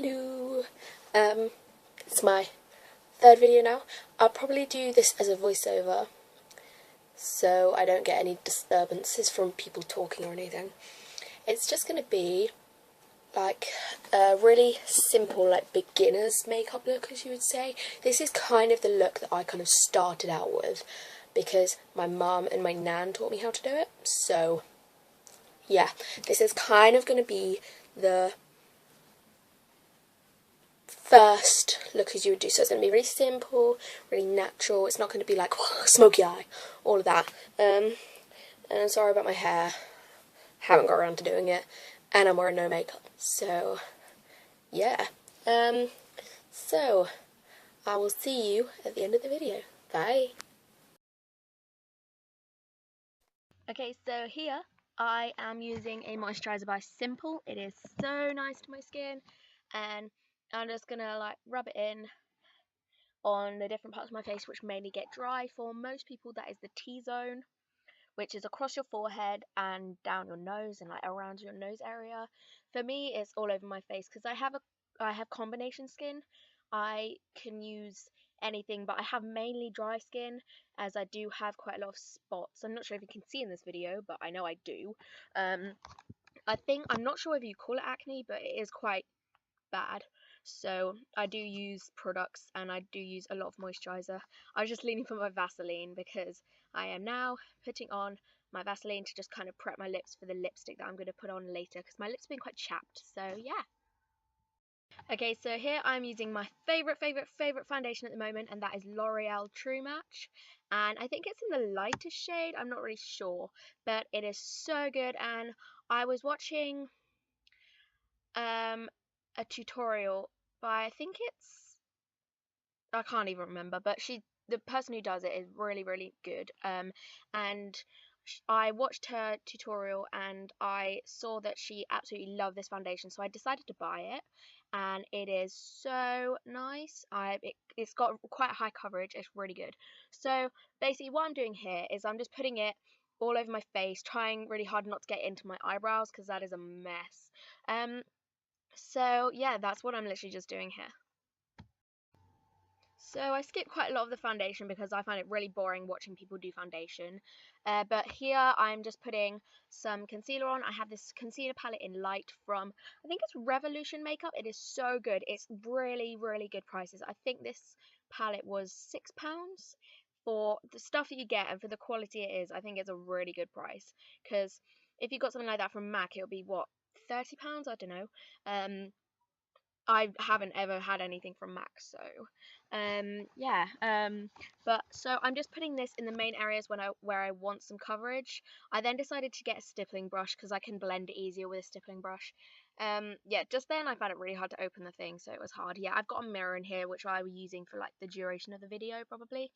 Hello. It's my third video now. I'll probably do this as a voiceover so I don't get any disturbances from people talking or anything. It's just going to be like a really simple, like, beginner's makeup look, as you would say. This is kind of the look that I kind of started out with because my mum and my nan taught me how to do it. So yeah, this is kind of going to be the first look as you would do. So it's going to be really simple, really natural. It's not going to be like smoky eye, all of that. And I'm sorry about my hair. Haven't got around to doing it, and I'm wearing no makeup. So yeah. So I will see you at the end of the video. Bye. Okay, so here I am using a moisturizer by Simple. It is so nice to my skin, and I'm just gonna like rub it in on the different parts of my face which mainly get dry. For most people that is the T-zone, which is across your forehead and down your nose and like around your nose area. For me, it's all over my face because I have combination skin. I can use anything, but I have mainly dry skin as I do have quite a lot of spots. I'm not sure if you can see in this video, but I know I do. I'm not sure if you call it acne, but it is quite bad. So I do use products and I do use a lot of moisturizer. I was just leaning for my Vaseline because I am now putting on my Vaseline to just kind of prep my lips for the lipstick that I'm going to put on later because my lips have been quite chapped. So yeah. Okay, so here I'm using my favorite foundation at the moment, and that is L'Oreal True Match, and I think it's in the lightest shade. I'm not really sure, but it is so good. And I was watching a tutorial by, I think I can't even remember, but the person who does it is really good. And I watched her tutorial and I saw that she absolutely loved this foundation, so I decided to buy it, and it is so nice. It's got quite high coverage. It's really good. So basically what I'm doing here is I'm just putting it all over my face, trying really hard not to get into my eyebrows because that is a mess. So yeah, that's what I'm literally just doing here. So I skip quite a lot of the foundation because I find it really boring watching people do foundation. But here I'm just putting some concealer on. I have this concealer palette in Light from, I think it's Revolution Makeup. It is so good. It's really good prices. I think this palette was £6 for the stuff that you get and for the quality it is. I think it's a really good price because if you got something like that from MAC, it'll be what, £30? I don't know. I haven't ever had anything from MAC, so yeah. But so I'm just putting this in the main areas where I want some coverage. I then decided to get a stippling brush because I can blend it easier with a stippling brush. Yeah, just then I found it really hard to open the thing, so it was hard. Yeah, I've got a mirror in here which I will be using for like the duration of the video probably.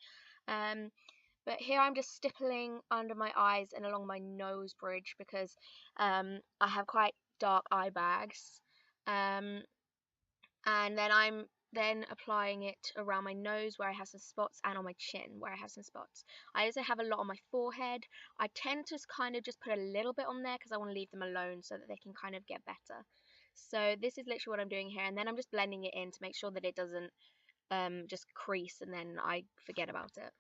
But here I'm just stippling under my eyes and along my nose bridge because I have quite dark eye bags. And then I'm applying it around my nose where I have some spots and on my chin where I have some spots. I also have a lot on my forehead. I tend to kind of just put a little bit on there because I want to leave them alone so that they can kind of get better. So this is literally what I'm doing here, and then I'm just blending it in to make sure that it doesn't just crease and then I forget about it.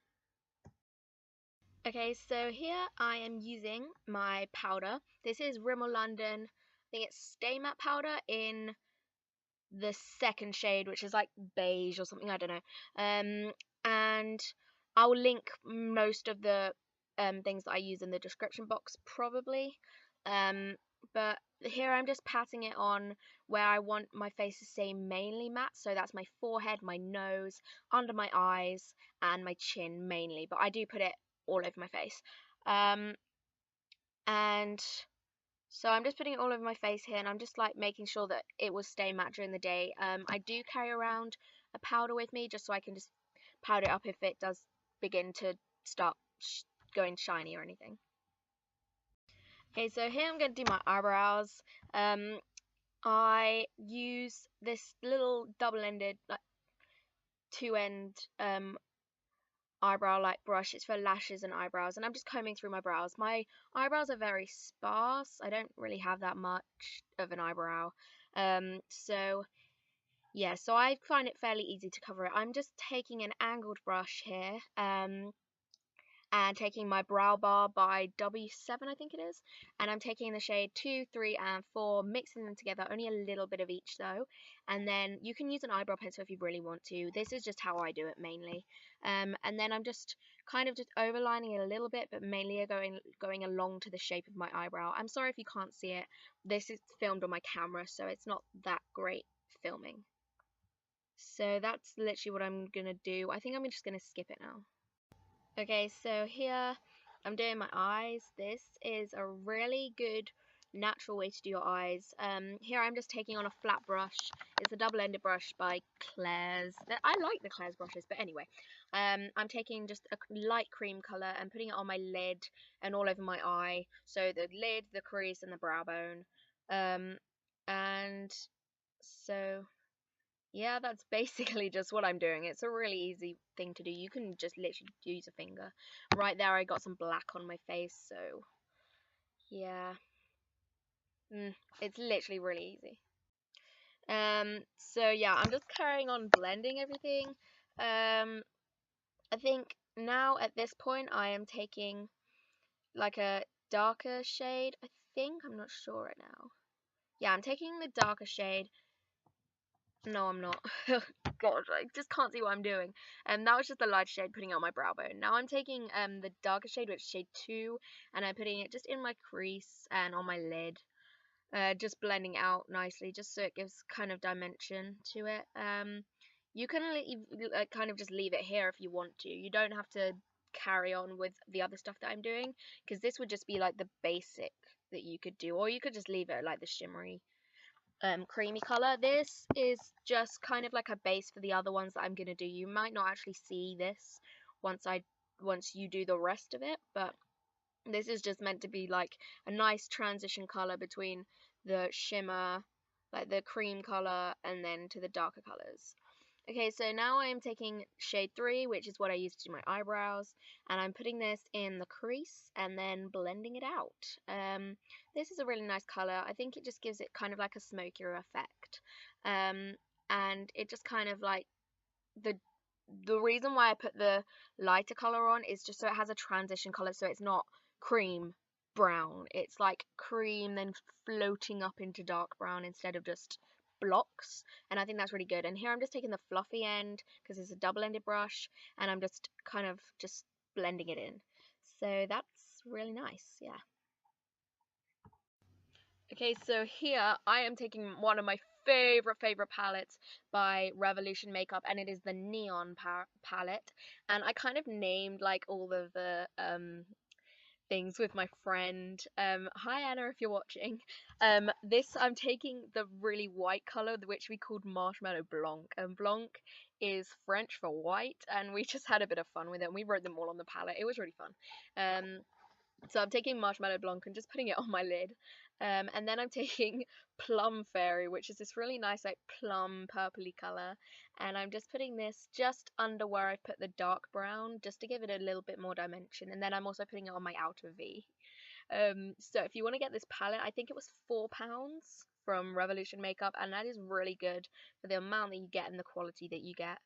Okay, so here I am using my powder. This is Rimmel London, I think it's Stay Matte powder in the second shade, which is like beige or something, I don't know. And I'll link most of the things that I use in the description box probably. But here I'm just patting it on where I want my face to stay mainly matte, so that's my forehead, my nose, under my eyes, and my chin mainly, but I do put it all over my face. And so I'm just putting it all over my face here, and I'm just like making sure that it will stay matte during the day. I do carry around a powder with me just so I can just powder it up if it does begin to start going shiny or anything. Okay, so here I'm going to do my eyebrows. I use this little double-ended, like two-end eyebrow like brush. It's for lashes and eyebrows, and I'm just combing through my brows. My eyebrows are very sparse. I don't really have that much of an eyebrow, so yeah, so I find it fairly easy to cover it. I'm just taking an angled brush here, and taking my brow bar by W7, I think it is, and I'm taking the shade 2, 3, and 4, mixing them together, only a little bit of each though, and then you can use an eyebrow pencil if you really want to. This is just how I do it mainly. And then I'm just kind of just overlining it a little bit, but mainly going along to the shape of my eyebrow. I'm sorry if you can't see it. This is filmed on my camera, so it's not that great filming. So that's literally what I'm gonna do. I think I'm just gonna skip it now. Okay, so here I'm doing my eyes. This is a really good natural way to do your eyes. Here I'm just taking on a flat brush. It's a double-ended brush by Claire's. I like the Claire's brushes, but anyway. I'm taking just a light cream colour and putting it on my lid and all over my eye. So the lid, the crease, and the brow bone. And so yeah, that's basically just what I'm doing. It's a really easy thing to do. You can just literally use a finger. Right there, I got some black on my face, so yeah. It's literally really easy. So yeah, I'm just carrying on blending everything. I think now at this point I am taking like a darker shade. I think, I'm not sure right now. Yeah, I'm taking the darker shade. No, I'm not. God, I just can't see what I'm doing. That was just the light shade putting it on my brow bone. Now I'm taking the darker shade, which is shade 2, and I'm putting it just in my crease and on my lid. Just blending out nicely, just so it gives kind of dimension to it. You can kind of just leave it here if you want to. You don't have to carry on with the other stuff that I'm doing, because this would just be like the basic that you could do, or you could just leave it like the shimmery creamy color. This is just kind of like a base for the other ones that I'm gonna do. You might not actually see this once you do the rest of it, but this is just meant to be like a nice transition color between the shimmer, like the cream color, and then to the darker colors. Okay, so now I am taking shade 3, which is what I use to do my eyebrows, and I'm putting this in the crease and then blending it out. This is a really nice color. I think it just gives it kind of like a smokier effect. And it just kind of like, the reason why I put the lighter color on is just so it has a transition color, so it's not cream brown. It's like cream then floating up into dark brown instead of just blocks, and I think that's really good. And here I'm just taking the fluffy end because it's a double-ended brush, and I'm just kind of just blending it in. So that's really nice, yeah. Okay, so here I am taking one of my favorite palettes by Revolution Makeup, and it is the Neon palette. And I kind of named like all of the things with my friend. Hi Anna, if you're watching. This I'm taking the really white color, which we called Marshmallow Blanc, and Blanc is French for white, and we just had a bit of fun with it, and we wrote them all on the palette. It was really fun. So I'm taking Marshmallow Blanc and just putting it on my lid. And then I'm taking Plum Fairy, which is this really nice like plum purpley colour. And I'm just putting this just under where I put the dark brown, just to give it a little bit more dimension. And then I'm also putting it on my outer V. So if you want to get this palette, I think it was £4 from Revolution Makeup, and that is really good for the amount that you get and the quality that you get.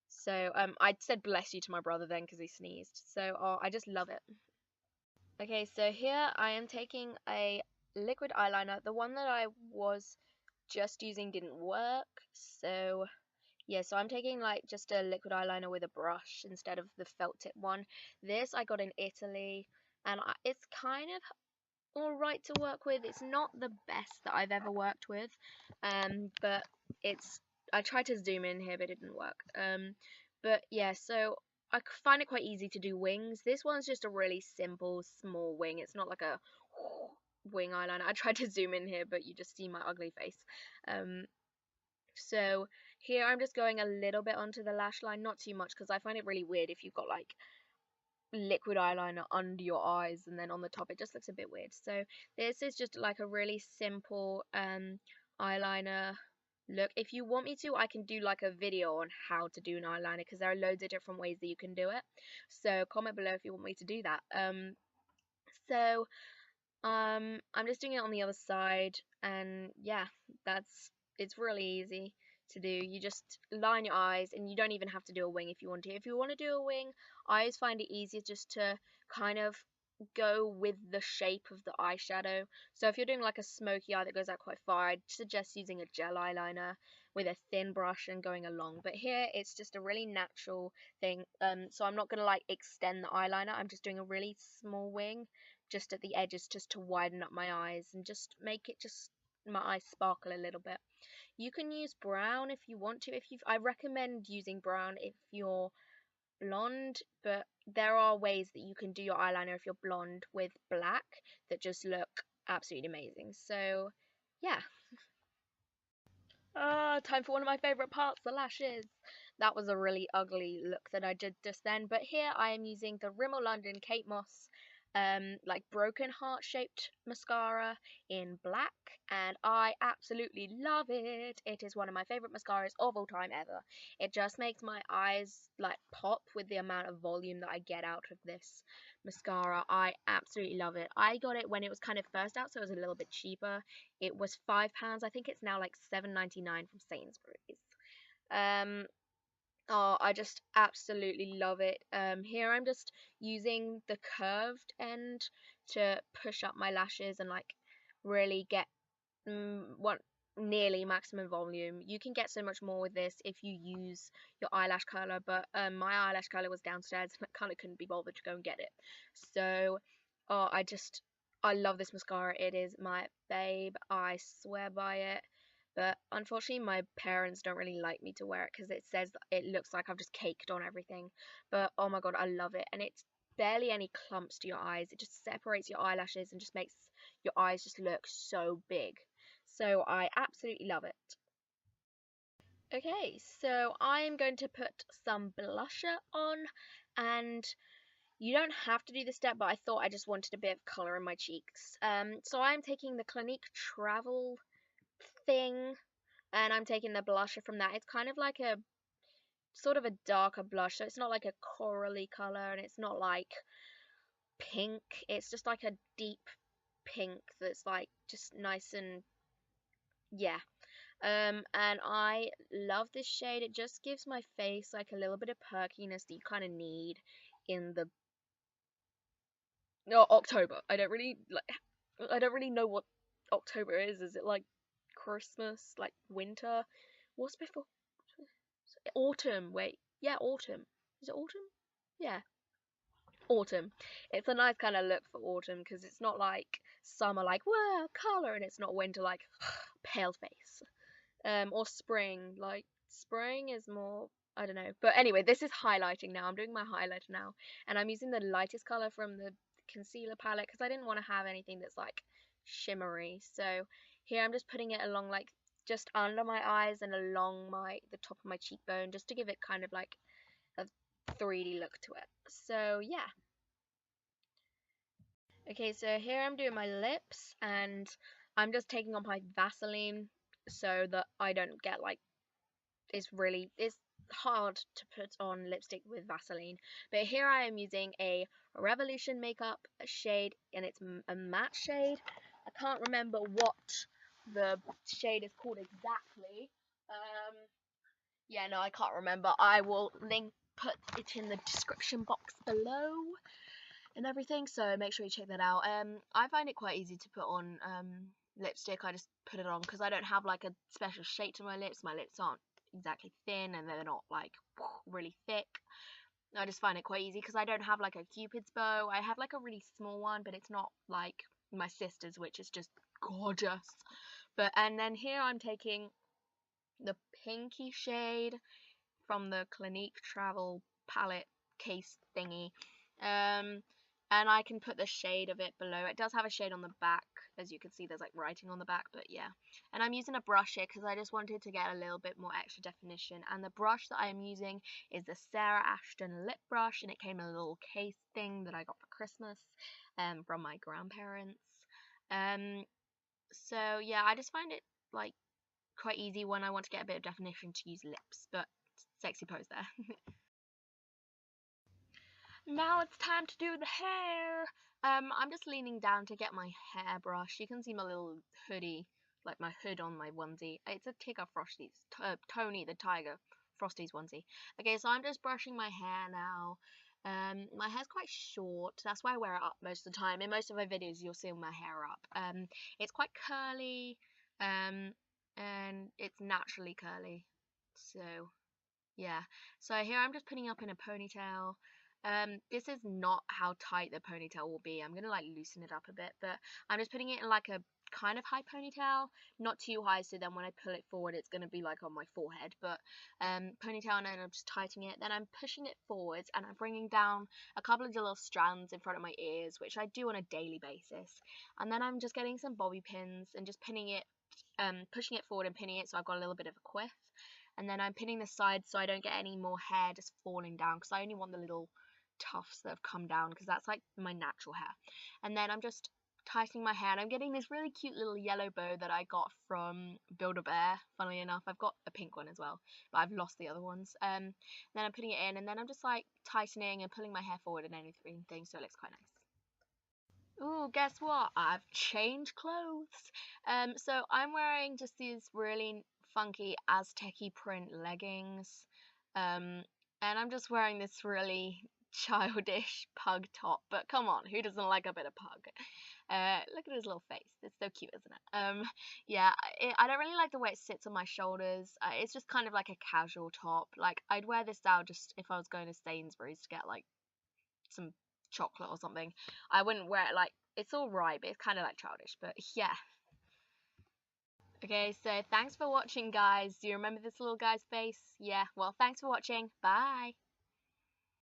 So I said bless you to my brother then because he sneezed. So I just love it. Okay, so here I am taking a liquid eyeliner. The one that I was just using didn't work, so yeah, so I'm taking like just a liquid eyeliner with a brush instead of the felt tip one. This I got in Italy, and it's kind of alright to work with. It's not the best that I've ever worked with, but I tried to zoom in here, but it didn't work. But yeah, so I find it quite easy to do wings. This one's just a really simple, small wing. It's not like a wing eyeliner. I tried to zoom in here, but you just see my ugly face. So here I'm just going a little bit onto the lash line, not too much, because I find it really weird if you've got like liquid eyeliner under your eyes and then on the top. It just looks a bit weird. So this is just like a really simple eyeliner look. If you want me to, I can do like a video on how to do an eyeliner, because there are loads of different ways that you can do it. So comment below if you want me to do that. So I'm just doing it on the other side, and yeah, it's really easy. to do. You just line your eyes, and you don't even have to do a wing if you want to. If you want to do a wing, I always find it easier just to kind of go with the shape of the eyeshadow. So if you're doing like a smoky eye that goes out quite far, I'd suggest using a gel eyeliner with a thin brush and going along. But here it's just a really natural thing. So I'm not gonna like extend the eyeliner. I'm just doing a really small wing just at the edges, just to widen up my eyes and just make it just my eyes sparkle a little bit. You can use brown if you want to. I recommend using brown if you're blonde, but there are ways that you can do your eyeliner if you're blonde with black that just look absolutely amazing. So yeah. Time for one of my favorite parts, the lashes. That was a really ugly look that I did just then, but here I am using the Rimmel London Kate Moss like broken heart shaped mascara in black, and I absolutely love it. It is one of my favorite mascaras of all time ever. It just makes my eyes like pop with the amount of volume that I get out of this mascara. I absolutely love it. I got it when it was kind of first out, so it was a little bit cheaper. It was £5. I think it's now like £7.99 from Sainsbury's. Um, Oh, I just absolutely love it. Here I'm just using the curved end to push up my lashes and like really get what nearly maximum volume. You can get so much more with this if you use your eyelash curler, but my eyelash curler was downstairs and I kind of couldn't be bothered to go and get it. So, oh, I love this mascara. It is my babe. I swear by it. But unfortunately, my parents don't really like me to wear it because it says it looks like I've just caked on everything. But oh my god, I love it. And it's barely any clumps to your eyes. It just separates your eyelashes and just makes your eyes just look so big. So I absolutely love it. Okay, so I'm going to put some blusher on, and you don't have to do this step, but I thought I just wanted a bit of colour in my cheeks. So I'm taking the Clinique Travel thing, and I'm taking the blusher from that. It's kind of like a sort of a darker blush, so it's not like a corally colour, and it's not like pink. It's just like a deep pink that's like just nice and yeah. And I love this shade. It just gives my face like a little bit of perkiness that you kind of need in the October. I don't really know what October is. Is it like Christmas, like winter? What's before autumn? Wait, yeah, autumn. Is it autumn? Yeah, autumn. It's a nice kind of look for autumn because it's not like summer, like wow, color, and it's not winter, like pale face. Or spring. Like spring is more, I don't know. But anyway, this is highlighting now. I'm doing my highlighter now, and I'm using the lightest color from the concealer palette because I didn't want to have anything that's like shimmery. So here I'm just putting it along like just under my eyes and along the top of my cheekbone just to give it kind of like a 3D look to it. So yeah. Okay, so here I'm doing my lips, and I'm just taking on my Vaseline so that I don't get like it's hard to put on lipstick with Vaseline. But here I am using a Revolution makeup shade, and it's a matte shade. I can't remember what the shade is called exactly. Yeah, no, I can't remember. I will put it in the description box below and everything, so make sure you check that out. I find it quite easy to put on lipstick. I just put it on because I don't have like a special shape to my lips. My lips aren't exactly thin, and they're not like really thick. I just find it quite easy because I don't have like a cupid's bow. I have like a really small one, but it's not like my sister's, which is just gorgeous. And then here I'm taking the pinky shade from the Clinique Travel palette case thingy. And I can put the shade of it below. It does have a shade on the back, as you can see there's like writing on the back, but yeah. And I'm using a brush here because I just wanted to get a little bit more extra definition, and the brush that I am using is the Sarah Ashton lip brush, and it came in a little case thing that I got for Christmas from my grandparents. So yeah, I just find it like quite easy when I want to get a bit of definition to use lips, but sexy pose there. Now it's time to do the hair. I'm just leaning down to get my hairbrush. You can see my little hoodie like my hood on my onesie. It's a Tigger Frosties, Tony the Tiger Frosties onesie. Okay, so I'm just brushing my hair now. My hair's quite short, that's why I wear it up most of the time. In most of my videos, you'll see my hair up. It's quite curly, and it's naturally curly. So yeah. So here I'm just putting up in a ponytail. This is not how tight the ponytail will be. I'm gonna like loosen it up a bit, but I'm just putting it in like a kind of high ponytail, not too high, so then when I pull it forward it's gonna be like on my forehead, but ponytail, and then I'm just tightening it, then I'm pushing it forwards and I'm bringing down a couple of little strands in front of my ears, which I do on a daily basis, and then I'm just getting some bobby pins and just pinning it, pushing it forward and pinning it so I've got a little bit of a quiff, and then I'm pinning the sides so I don't get any more hair just falling down, because I only want the little tufts that have come down, because that's like my natural hair. And then I'm just tightening my hair, and I'm getting this really cute little yellow bow that I got from Build-A-Bear. Funnily enough, I've got a pink one as well, but I've lost the other ones. Then I'm putting it in, and then I'm just like tightening and pulling my hair forward and everything, so it looks quite nice. Ooh, guess what? I've changed clothes. So I'm wearing just these really funky Aztec-y print leggings. And I'm just wearing this really childish pug top. But come on, who doesn't like a bit of pug? Look at his little face. It's so cute, isn't it? Yeah, I don't really like the way it sits on my shoulders. It's just kind of like a casual top. Like, I'd wear this style just if I was going to Sainsbury's to get like some chocolate or something. I wouldn't wear it like, it's alright, but it's kind of like childish. But yeah. Okay, so thanks for watching, guys. Do you remember this little guy's face? Yeah, well, thanks for watching. Bye.